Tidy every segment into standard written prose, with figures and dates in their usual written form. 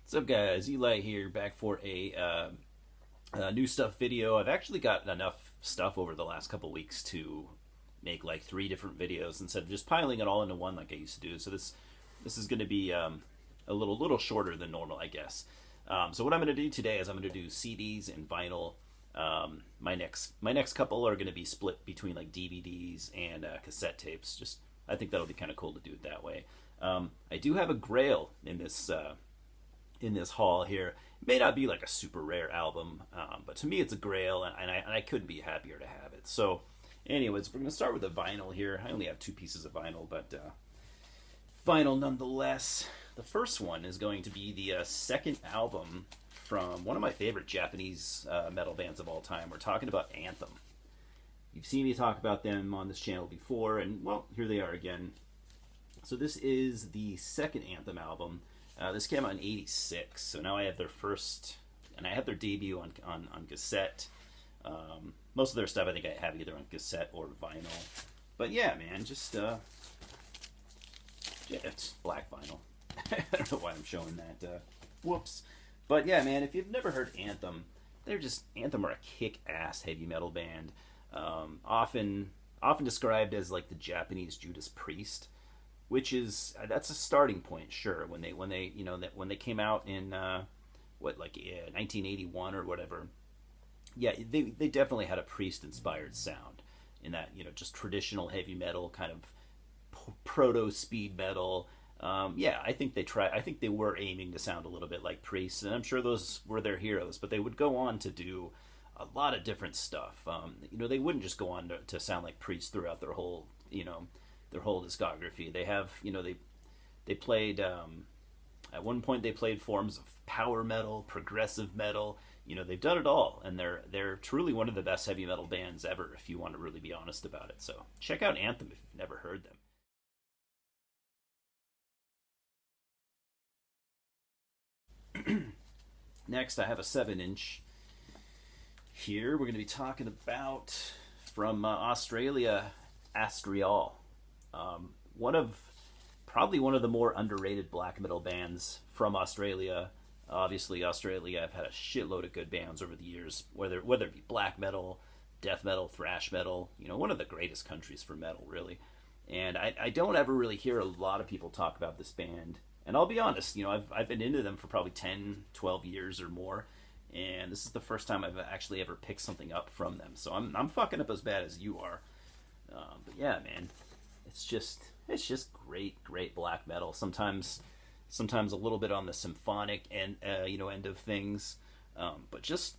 What's up, guys? Eli here, back for a new stuff video. I've actually got enough stuff over the last couple weeks to make like 3 different videos instead of just piling it all into one like I used to do. So this is going to be a little shorter than normal, I guess. So what I'm going to do today is I'm going to do CDs and vinyl. My next couple are going to be split between like DVDs and cassette tapes. Just I think that'll be kind of cool to do it that way. I do have a Grail in this haul here. It may not be like a super rare album, but to me it's a Grail, and I couldn't be happier to have it. So anyways, we're going to start with the vinyl here. I only have 2 pieces of vinyl, but vinyl nonetheless. The first one is going to be the second album from one of my favorite Japanese metal bands of all time. We're talking about Anthem. You've seen me talk about them on this channel before, and well, here they are again. So this is the second Anthem album. This came out in '86, so now I have their first, and I have their debut on cassette. Most of their stuff I think I have either on cassette or vinyl. But yeah, man, just yeah, it's black vinyl. I don't know why I'm showing that. Whoops. But yeah, man, if you've never heard Anthem, Anthem are a kick-ass heavy metal band. Often described as like the Japanese Judas Priest, which is that's a starting point, sure. When they came out in 1981 or whatever, yeah, they definitely had a Priest-inspired sound in that, just traditional heavy metal kind of proto speed metal. Yeah, I think they were aiming to sound a little bit like Priest, and I'm sure those were their heroes. But they would go on to do a lot of different stuff. They wouldn't just go on to sound like Priest throughout their whole discography. They have, they played at one point they played forms of power metal, progressive metal. They've done it all, and they're truly one of the best heavy metal bands ever, if you want to really be honest about it. So check out Anthem if you've never heard them. Next, I have a 7-inch here. We're going to be talking about from Australia, Astrial. Probably one of the more underrated black metal bands from Australia. Obviously, Australia, I've had a shitload of good bands over the years, whether it be black metal, death metal, thrash metal. One of the greatest countries for metal, really. And I don't ever really hear a lot of people talk about this band. And I'll be honest, I've been into them for probably 10, 12 years or more, and this is the first time I've actually ever picked something up from them. So I'm fucking up as bad as you are. But yeah, man, it's just great black metal. Sometimes a little bit on the symphonic and end of things, but just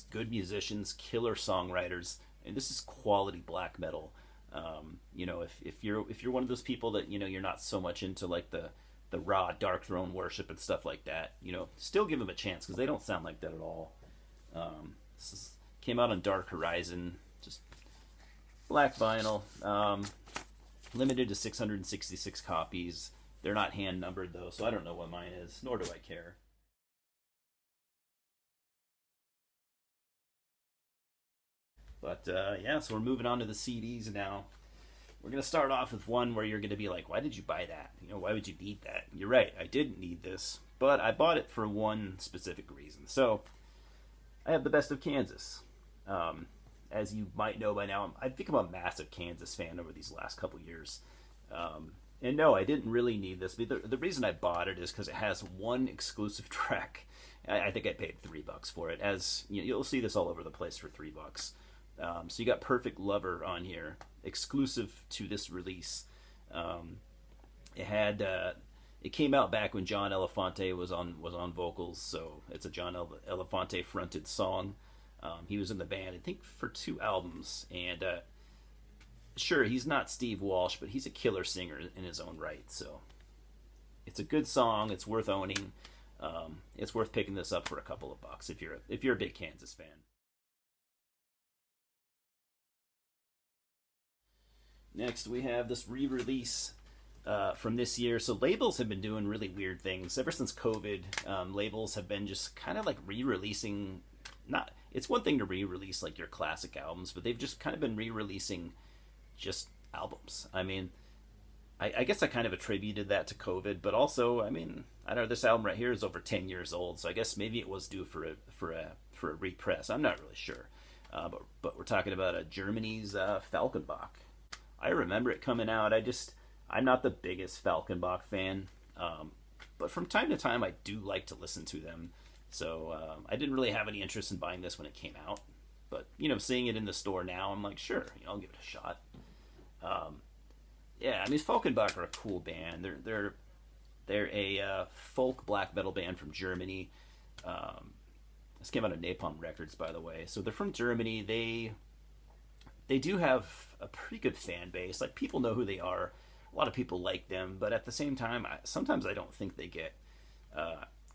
good musicians, killer songwriters, and this is quality black metal. If you're one of those people that you're not so much into like the raw dark throne worship and stuff like that, still give them a chance because they don't sound like that at all. Came out on Dark Horizon, just black vinyl, limited to 666 copies. They're not hand numbered though, so I don't know what mine is, nor do I care. But yeah, so we're moving on to the CDs now. We're going to start off with one where you're going to be like, why did you buy that? Why would you need that? You're right, I didn't need this, but I bought it for one specific reason. So, I have the Best of Kansas. As you might know by now, I think I'm a massive Kansas fan over these last couple years. And no, I didn't really need this. The reason I bought it is because it has one exclusive track. I think I paid $3 for it. As you'll see this all over the place for $3. So you got Perfect Lover on here, exclusive to this release. It came out back when John Elefante was on vocals, so it's a John Elefante fronted song. He was in the band, I think, for 2 albums, and sure, he's not Steve Walsh, but he's a killer singer in his own right. So it's a good song. It's worth owning. It's worth picking this up for a couple of bucks if you're a big Kansas fan. Next, we have this re-release from this year. So labels have been doing really weird things ever since COVID. Labels have been just kind of like re-releasing. It's one thing to re-release like your classic albums, but they've just kind of been re-releasing just albums. I guess I kind of attributed that to COVID, but also, I don't know, this album right here is over 10 years old, so I guess maybe it was due for a repress. I'm not really sure. But we're talking about Germany's Falkenbach. I remember it coming out. I'm not the biggest Falkenbach fan, but from time to time I do like to listen to them. So I didn't really have any interest in buying this when it came out, but seeing it in the store now, I'm like, sure, I'll give it a shot. Yeah, I mean, Falkenbach are a cool band. They're a folk black metal band from Germany. This came out of Napalm Records, by the way. So they're from Germany. They do have a pretty good fan base. Like, people know who they are. A lot of people like them, but at the same time, sometimes I don't think they get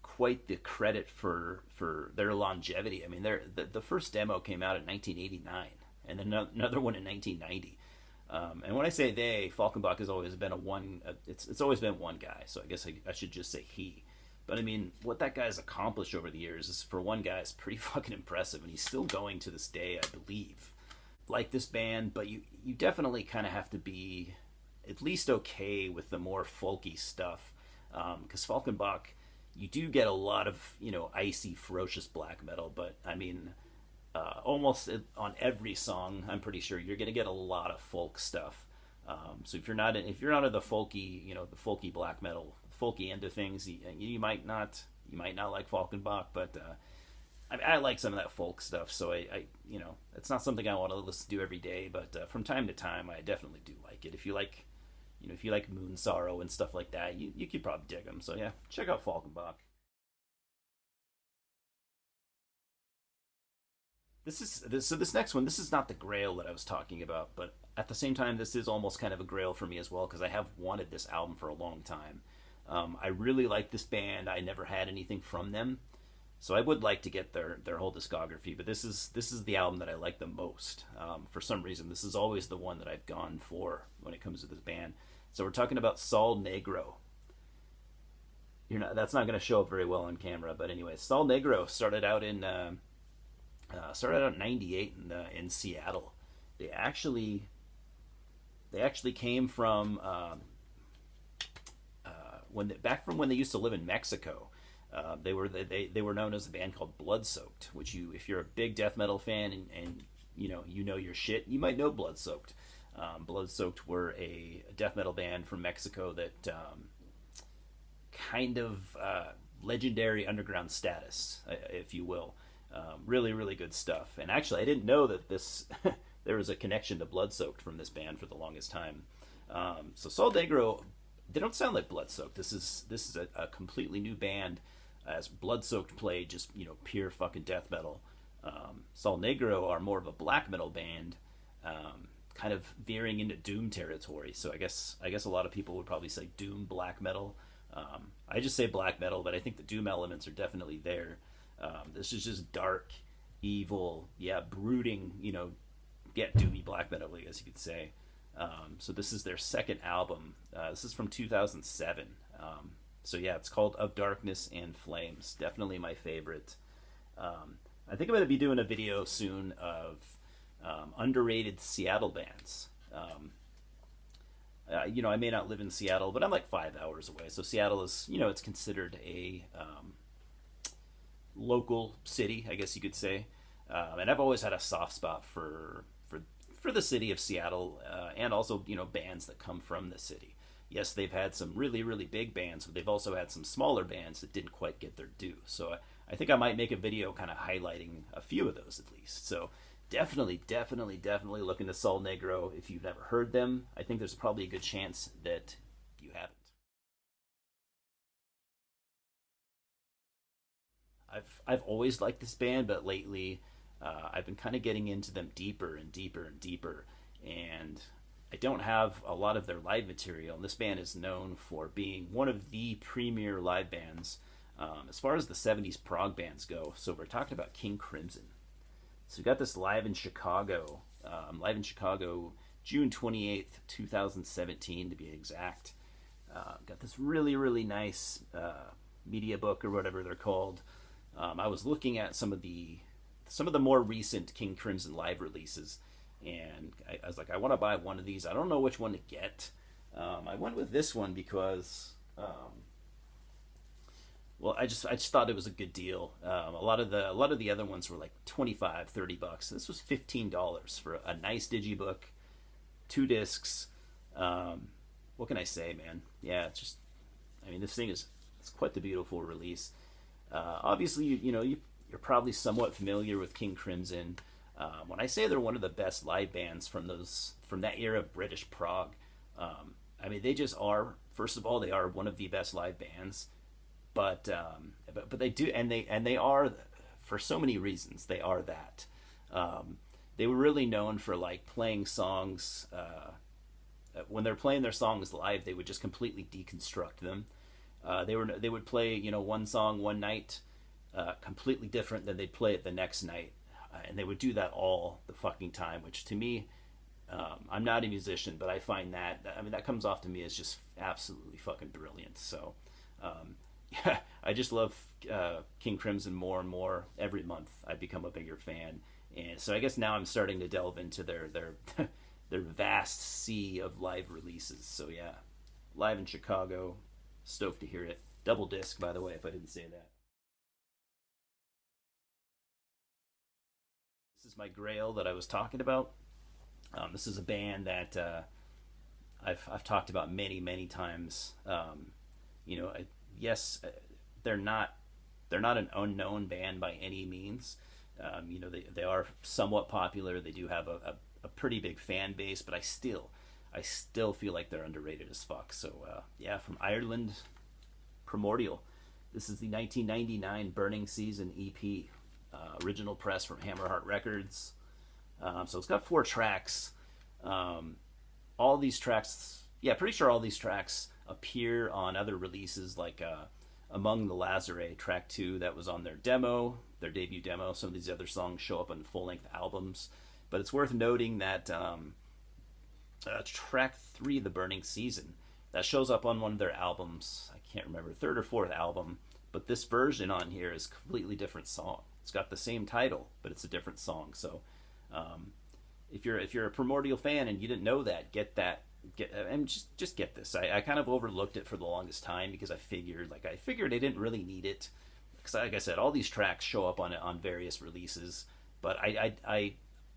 quite the credit for their longevity. I mean, the first demo came out in 1989, and then another one in 1990. And when I say they, Falkenbach has always been it's always been one guy. So I guess I should just say he. But I mean, what that guy's accomplished over the years is, for one guy, is pretty fucking impressive, and he's still going to this day, I believe. Like this band, but you definitely kind of have to be at least okay with the more folky stuff, because Falkenbach, you do get a lot of icy, ferocious black metal, but I mean, almost on every song, I'm pretty sure you're gonna get a lot of folk stuff. So if you're not into the folky, the folky black metal, folky end of things, you might not like Falkenbach, but I like some of that folk stuff. So I it's not something I want to listen to every day, but from time to time, I definitely do like it. If you like, if you like Moon Sorrow and stuff like that, you could probably dig them. So yeah, check out Falkenbach. This next one, this is not the Grail that I was talking about, but at the same time, this is almost kind of a Grail for me as well, because I have wanted this album for a long time. I really like this band. I never had anything from them, so I would like to get their whole discography. But this is the album that I like the most. For some reason, this is always the one that I've gone for when it comes to this band. So we're talking about Sol Negro. That's not going to show up very well on camera, but anyway, Sol Negro started out in '98 in Seattle. They actually came from back from when they used to live in Mexico. They were known as a band called Bloodsoaked, which if you're a big death metal fan and you know your shit, you might know Bloodsoaked. Bloodsoaked were a death metal band from Mexico that kind of legendary underground status, if you will. Really, really good stuff. And actually, I didn't know that there was a connection to Bloodsoaked from this band for the longest time. So Sol Negro, they don't sound like Bloodsoaked. This is a completely new band, as Bloodsoaked played just pure fucking death metal. Sol Negro are more of a black metal band, kind of veering into doom territory. So I guess a lot of people would probably say doom black metal. I just say black metal, but I think the doom elements are definitely there. This is just dark, evil, brooding, doomy black metal, I guess you could say. So this is their second album. This is from 2007. So yeah, it's called Of Darkness and Flames. Definitely my favorite. I think I'm going to be doing a video soon of underrated Seattle bands. I may not live in Seattle, but I'm like 5 hours away. So Seattle is, it's considered a local city, I guess you could say. And I've always had a soft spot for the city of Seattle, and also bands that come from the city. Yes, they've had some really, really big bands, but they've also had some smaller bands that didn't quite get their due. So I think I might make a video kind of highlighting a few of those at least. So definitely look into Sol Negro if you've never heard them. I think there's probably a good chance that you haven't. I've always liked this band, but lately I've been kind of getting into them deeper and deeper and deeper, and I don't have a lot of their live material. And this band is known for being one of the premier live bands as far as the 70s prog bands go. So we're talking about King Crimson. So we got this live in Chicago, June 28th, 2017 to be exact. Got this really, really nice media book or whatever they're called. I was looking at some of the more recent King Crimson live releases, and I was like, I want to buy one of these. I don't know which one to get. I went with this one because Well, I just thought it was a good deal. A lot of the other ones were like 25, $30. This was $15 for a nice digibook, 2 discs. What can I say, man? Yeah, it's just, I mean, this thing is, it's quite the beautiful release. Obviously, you're probably somewhat familiar with King Crimson. When I say they're one of the best live bands from that era of British prog, I mean, they just are. First of all, they are one of the best live bands, but they do, and they are, for so many reasons they are that. They were really known for like playing songs. When they're playing their songs live, they would just completely deconstruct them. They would play one song one night, completely different than they'd play it the next night, and they would do that all the fucking time. Which to me, I'm not a musician, but I find that, I mean, that comes off to me as just absolutely fucking brilliant. So yeah, I just love King Crimson more and more every month. I become a bigger fan, and so I guess now I'm starting to delve into their their vast sea of live releases. So yeah, live in Chicago, stoked to hear it. Double disc, by the way, if I didn't say that. This is my Grail that I was talking about. This is a band that I've talked about many times. You know, yes, they're not an unknown band by any means. They are somewhat popular. They do have a pretty big fan base, but I still feel like they're underrated as fuck. So yeah, from Ireland, Primordial. This is the 1999 Burning Season EP, original press from Hammerheart Records. So it's got 4 tracks. All these tracks, yeah, pretty sure all these tracks appear on other releases, like Among the Lazare, track 2, that was on their demo, their debut demo. Some of these other songs show up on full-length albums. But it's worth noting that track 3, The Burning Season, that shows up on one of their albums. I can't remember, 3rd or 4th album. But this version on here is a completely different song. It's got the same title, but it's a different song. So if you're a Primordial fan and you didn't know that, get that. And just get this. I kind of overlooked it for the longest time because I figured I didn't really need it, because like I said, all these tracks show up on various releases. But I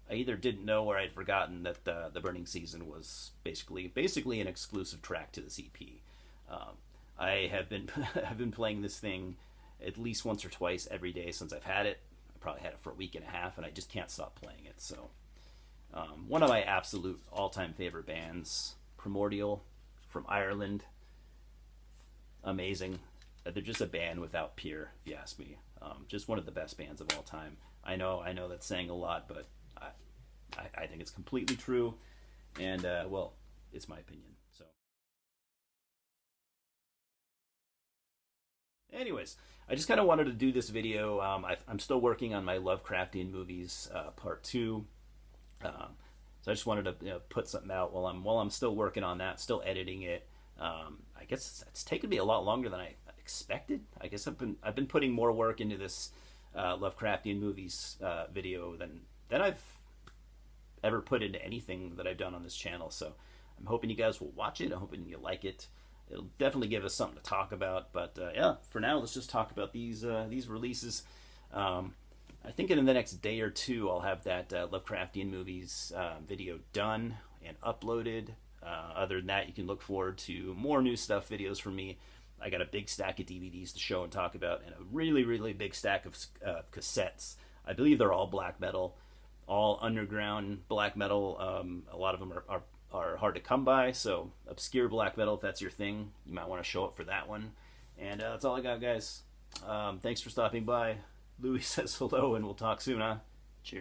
either didn't know or I'd forgotten that the Burning Season was basically an exclusive track to this EP. I have been I've been playing this thing at least once or twice every day since I've had it. I probably had it for a week and a half, and I just can't stop playing it. So one of my absolute all-time favorite bands, Primordial, from Ireland. Amazing. They're just a band without peer, if you ask me. Just one of the best bands of all time. I know that's saying a lot, but I think it's completely true, and well, it's my opinion. So, anyways, I just kind of wanted to do this video. I'm still working on my Lovecraftian movies, part 2. So I just wanted to put something out while I'm still working on that, still editing it. I guess it's taken me a lot longer than I expected. I guess I've been putting more work into this Lovecraftian movies video than I've ever put into anything that I've done on this channel. So I'm hoping you guys will watch it. I'm hoping you like it. It'll definitely give us something to talk about. But yeah, for now, let's just talk about these releases. I think in the next day or 2, I'll have that Lovecraftian movies video done and uploaded. Other than that, you can look forward to more new stuff videos from me. I got a big stack of DVDs to show and talk about, and a really big stack of cassettes. I believe they're all black metal, all underground black metal. A lot of them are hard to come by, so obscure black metal, if that's your thing, you might want to show up for that one. And that's all I got, guys. Thanks for stopping by. Louis says hello, and we'll talk soon, huh?